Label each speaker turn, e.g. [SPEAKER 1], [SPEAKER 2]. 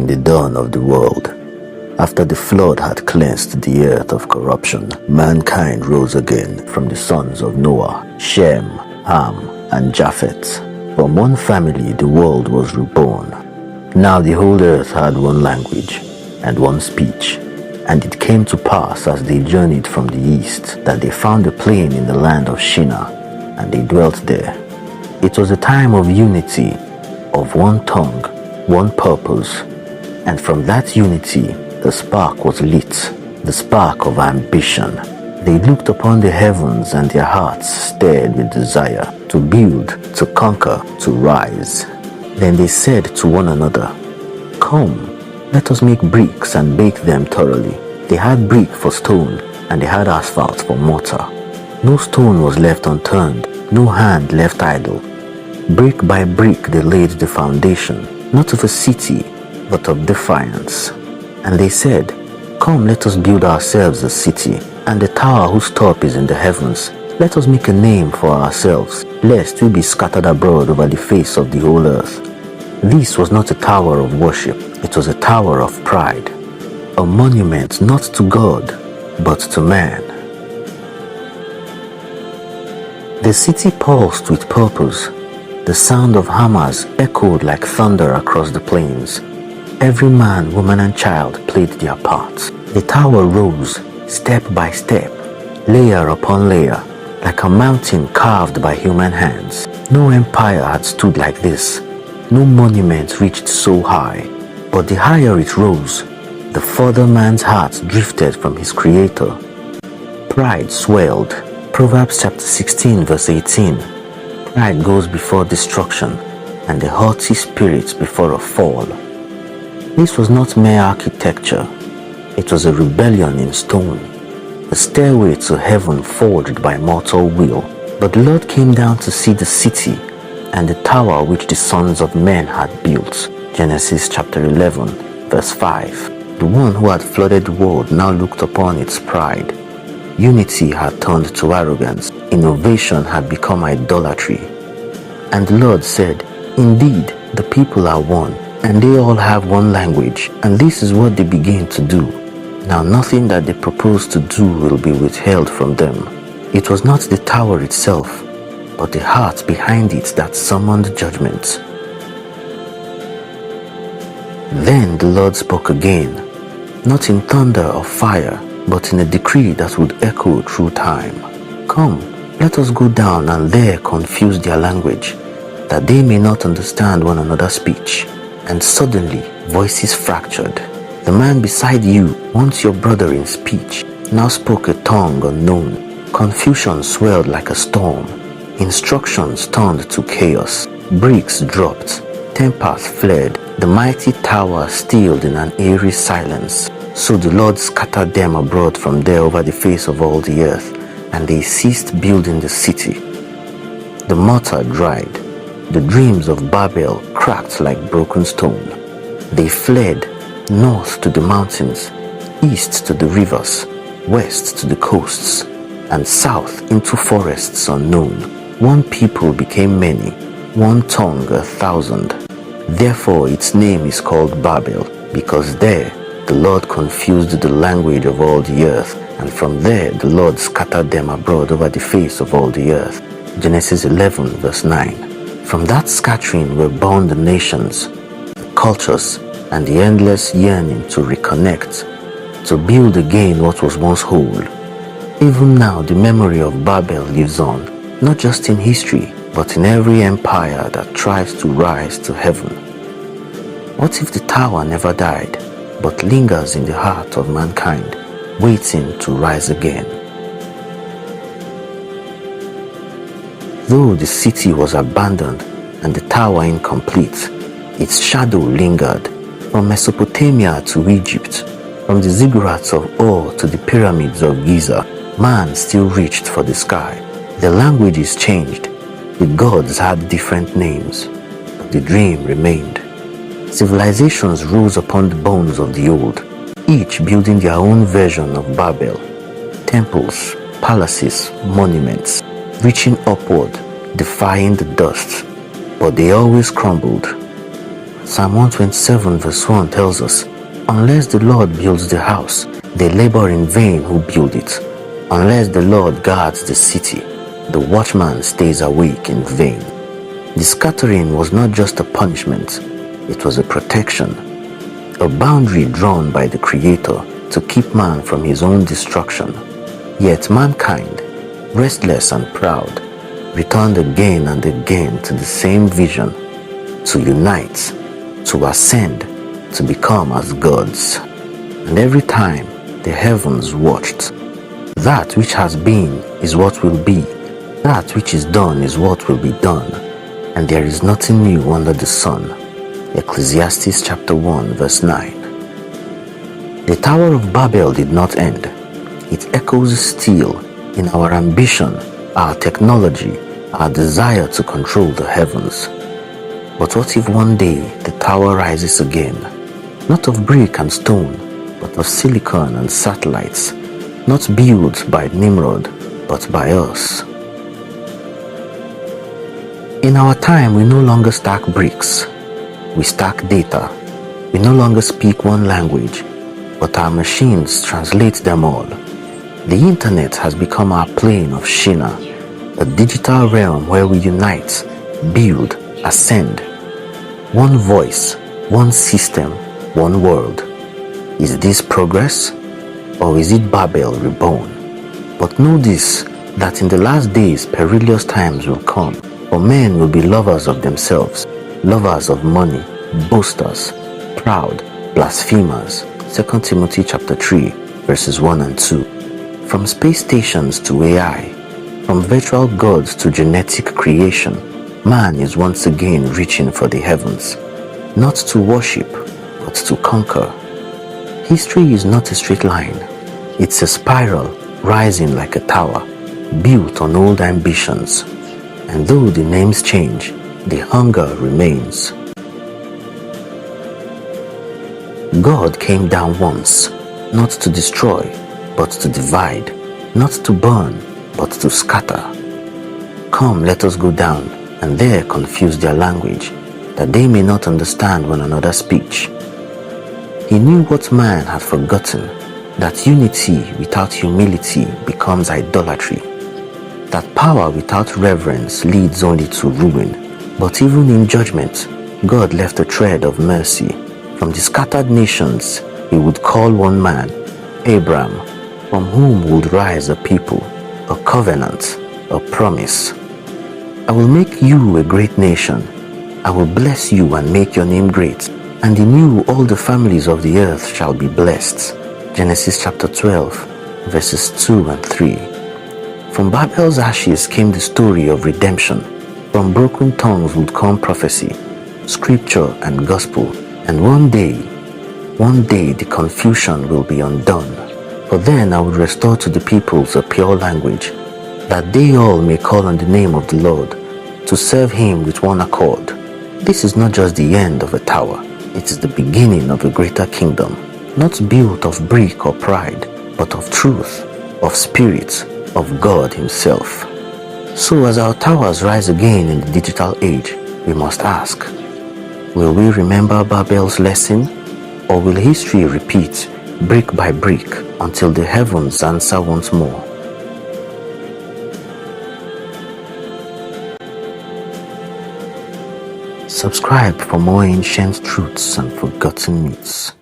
[SPEAKER 1] the dawn of the world. After the flood had cleansed the earth of corruption, mankind rose again from the sons of Noah, Shem, Ham, and Japheth. From one family the world was reborn. Now the whole earth had one language and one speech. And it came to pass as they journeyed from the east that they found a plain in the land of Shinar, and they dwelt there. It was a time of unity, of one tongue, one purpose, and from that unity the spark was lit, the spark of ambition. They looked upon the heavens and their hearts stirred with desire to build, to conquer, to rise. Then they said to one another, "Come, let us make bricks and bake them thoroughly." They had brick for stone, and they had asphalt for mortar. No stone was left unturned, no hand left idle. Brick by brick they laid the foundation, not of a city, but of defiance. And they said, "Come, let us build ourselves a city, and a tower whose top is in the heavens. Let us make a name for ourselves, lest we be scattered abroad over the face of the whole earth." This was not a tower of worship, it was a tower of pride, a monument not to God, but to man. The city pulsed with purpose. The sound of hammers echoed like thunder across the plains. Every man, woman, and child played their parts. The tower rose, step by step, layer upon layer, like a mountain carved by human hands. No empire had stood like this. No monument reached so high. But the higher it rose, the further man's heart drifted from his creator. Pride swelled. Proverbs chapter 16 verse 18. Pride goes before destruction, and the haughty spirit before a fall. This was not mere architecture. It was a rebellion in stone, a stairway to heaven forged by mortal will. But the Lord came down to see the city and the tower which the sons of men had built. Genesis chapter 11 verse 5. The one who had flooded the world now looked upon its pride. Unity had turned to arrogance. Innovation had become idolatry. And the Lord said, "Indeed, the people are one, and they all have one language, and this is what they begin to do. Now nothing that they propose to do will be withheld from them." It was not the tower itself, but the heart behind it that summoned judgment. Then the Lord spoke again, not in thunder or fire, but in a decree that would echo through time. "Come, let us go down and there confuse their language, that they may not understand one another's speech." And suddenly voices fractured. The man beside you, once your brother in speech, now spoke a tongue unknown. Confusion swelled like a storm. Instructions turned to chaos. Bricks dropped. Tempers fled. The mighty tower stilled in an eerie silence. So the Lord scattered them abroad from there over the face of all the earth, and they ceased building the city. The mortar dried. The dreams of Babel cracked like broken stone. They fled north to the mountains, east to the rivers, west to the coasts, and south into forests unknown. One people became many, one tongue 1,000. Therefore its name is called Babel, because there the Lord confused the language of all the earth, and from there the Lord scattered them abroad over the face of all the earth. Genesis 11 verse 9. From that scattering were born the nations, the cultures, and the endless yearning to reconnect, to build again what was once whole. Even now the memory of Babel lives on, not just in history, but in every empire that tries to rise to heaven. What if the tower never died, but lingers in the heart of mankind, waiting to rise again? Though the city was abandoned and the tower incomplete, its shadow lingered. From Mesopotamia to Egypt, from the ziggurats of Ur to the pyramids of Giza, man still reached for the sky. The languages changed, the gods had different names, but the dream remained. Civilizations rose upon the bones of the old, each building their own version of Babel. Temples, palaces, monuments, reaching upward, defying the dust, but they always crumbled. Psalm 127 verse 1 tells us, "Unless the Lord builds the house, they labor in vain who build it. Unless the Lord guards the city, the watchman stays awake in vain." The scattering was not just a punishment, it was a protection, a boundary drawn by the Creator to keep man from his own destruction. Yet mankind, restless and proud, returned again and again to the same vision, to unite, to ascend, to become as gods. And every time the heavens watched. That which has been is what will be, that which is done is what will be done, and there is nothing new under the sun. Ecclesiastes chapter 1 verse 9. The Tower of Babel did not end. It echoes still in our ambition, our technology, our desire to control the heavens. But what if one day the tower rises again, not of brick and stone, but of silicon and satellites, not built by Nimrod, but by us? In our time, we no longer stack bricks, we stack data. We no longer speak one language, but our machines translate them all. The internet has become our plane of Shinar, a digital realm where we unite, build, ascend. One voice, one system, one world. Is this progress, or is it Babel reborn? But know this, that in the last days perilous times will come, for men will be lovers of themselves, lovers of money, boasters, proud, blasphemers. 2 Timothy chapter 3, verses 1 and 2. From space stations to AI, from virtual gods to genetic creation, man is once again reaching for the heavens, not to worship, but to conquer. History is not a straight line. It's a spiral rising like a tower, built on old ambitions. And though the names change, the hunger remains. God came down once, not to destroy, but to divide, not to burn, but to scatter. Come, let us go down, and there confuse their language, that they may not understand one another's speech. He knew what man had forgotten, that unity without humility becomes idolatry, that power without reverence leads only to ruin. But even in judgment, God left a thread of mercy. From the scattered nations, he would call one man, Abraham, from whom would rise a people, a covenant, a promise. I will make you a great nation. I will bless you and make your name great, and in you all the families of the earth shall be blessed. Genesis chapter 12, verses 2 and 3. From Babel's ashes came the story of redemption. From broken tongues would come prophecy, scripture and gospel. And one day the confusion will be undone. For then I will restore to the peoples a pure language, that they all may call on the name of the Lord, to serve him with one accord. This is not just the end of a tower, it is the beginning of a greater kingdom, not built of brick or pride, but of truth, of spirit, of God himself. So as our towers rise again in the digital age, we must ask, will we remember Babel's lesson, or will history repeat brick by brick until the heavens answer once more? Subscribe for more ancient truths and forgotten myths.